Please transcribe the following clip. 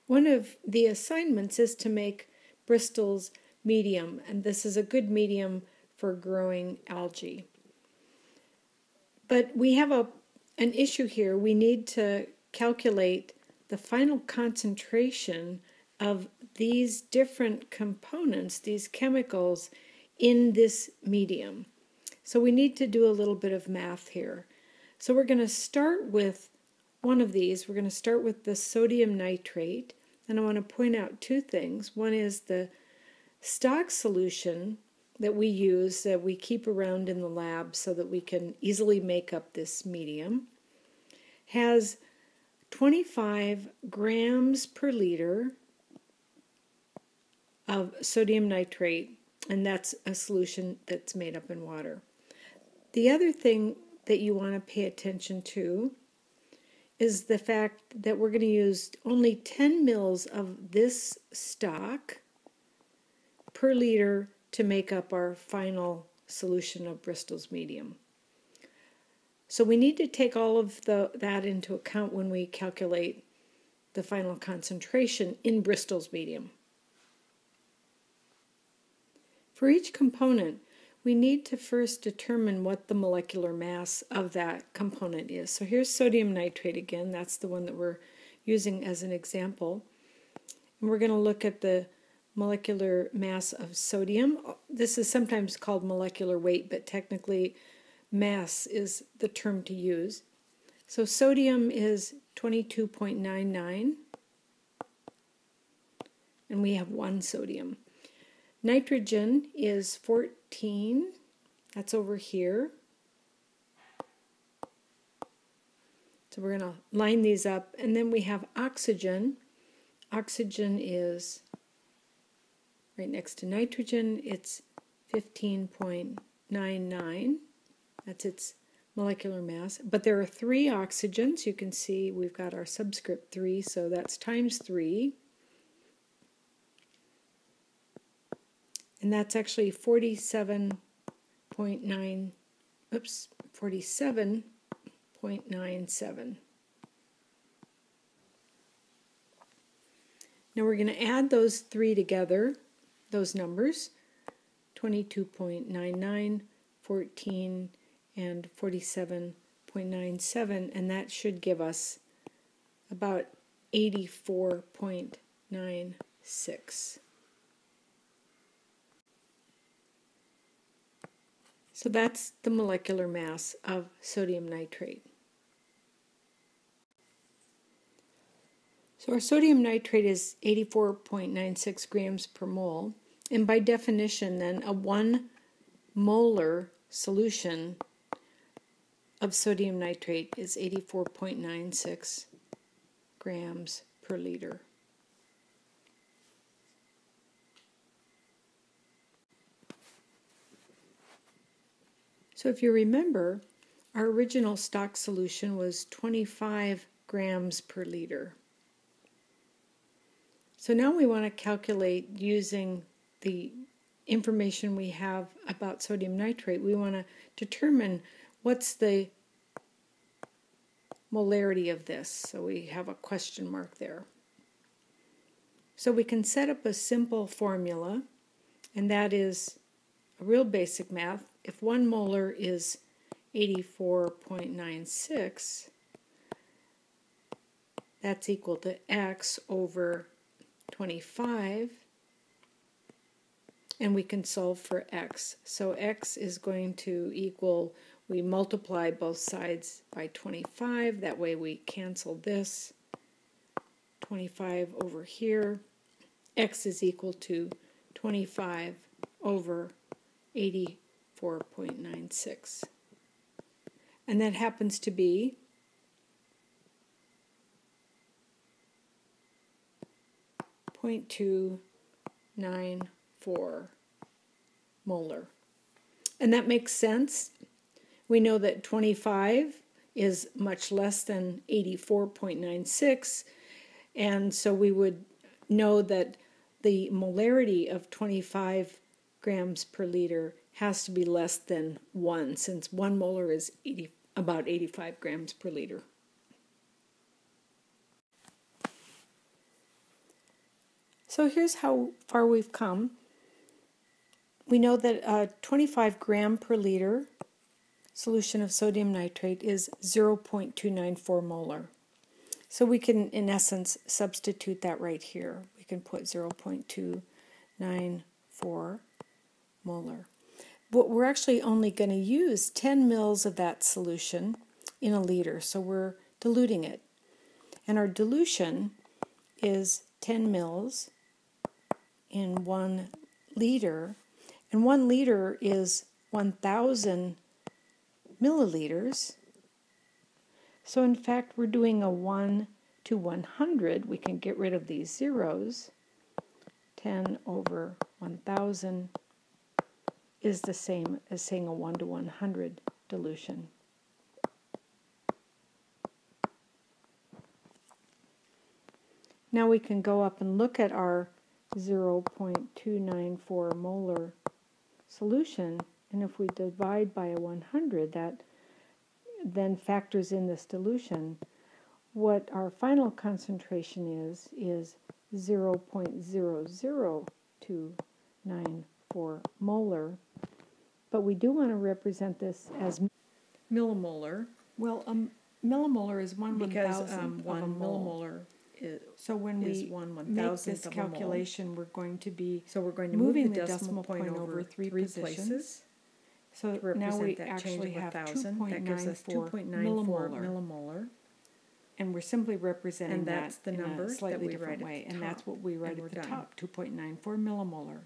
One of the assignments is to make Bristol's medium, and this is a good medium for growing algae. But we have an issue here. We need to calculate the final concentration of these different components, these chemicals, in this medium. So we need to do a little bit of math here. So we're going to start with one of these. We're going to start with the sodium nitrate, and I want to point out two things. One is the stock solution that we use, that we keep around in the lab so that we can easily make up this medium, has 25 grams per liter of sodium nitrate, and that's a solution that's made up in water. The other thing that you want to pay attention to is the fact that we're going to use only 10 mils of this stock per liter to make up our final solution of Bristol's medium. So we need to take all of that into account when we calculate the final concentration in Bristol's medium. For each component, we need to first determine what the molecular mass of that component is. So here's sodium nitrate again. That's the one that we're using as an example. And we're going to look at the molecular mass of sodium. This is sometimes called molecular weight, but technically mass is the term to use. So sodium is 22.99, and we have one sodium. Nitrogen is 14, that's over here. So we're going to line these up, and then we have oxygen. Oxygen is right next to nitrogen. It's 15.99. That's its molecular mass. But there are 3 oxygens. You can see we've got our subscript 3, so that's times 3. And that's actually 47.97. Now we're going to add those 3 together, those numbers, 22.99, 14, and 47.97, and that should give us about 84.96. So that's the molecular mass of sodium nitrate. So our sodium nitrate is 84.96 grams per mole, and by definition then a 1 molar solution of sodium nitrate is 84.96 grams per liter. So if you remember, our original stock solution was 25 grams per liter. So now we want to calculate using the information we have about sodium nitrate. We want to determine what's the molarity of this. So we have a question mark there. So we can set up a simple formula, and that is a real basic math. If 1 molar is 84.96, that's equal to X over 25, and we can solve for X. So X is going to equal, we multiply both sides by 25, that way we cancel this, 25 over here. X is equal to 25 over 84.96. And that happens to be 0.294 molar. And that makes sense. We know that 25 is much less than 84.96, and so we would know that the molarity of 25 grams per liter has to be less than 1, since 1 molar is about 85 grams per liter. So here's how far we've come. We know that 25 gram per liter solution of sodium nitrate is 0.294 molar. So we can, in essence, substitute that right here. We can put 0.294 molar. But we're actually only going to use 10 mils of that solution in a liter, so we're diluting it. And our dilution is 10 mils in 1 liter, and 1 liter is 1,000 milliliters. So in fact, we're doing a 1 to 100. We can get rid of these zeros. 10 over 1,000 is the same as saying a 1 to 100 dilution. Now we can go up and look at our 0.294 molar solution, and if we divide by a 100, that then factors in this dilution. What our final concentration is 0.00294 molar, but we do want to represent this as millimolar. Well, millimolar is 1/1000 of a mole. Millimolar so when we make this calculation, we're going to be moving the decimal point over 3 places. So now we actually have 2.94 millimolar. And we're simply representing and that's that the number in a slightly that we different write way. at the And top, that's what we write and at the we're done. top, 2.94 millimolar.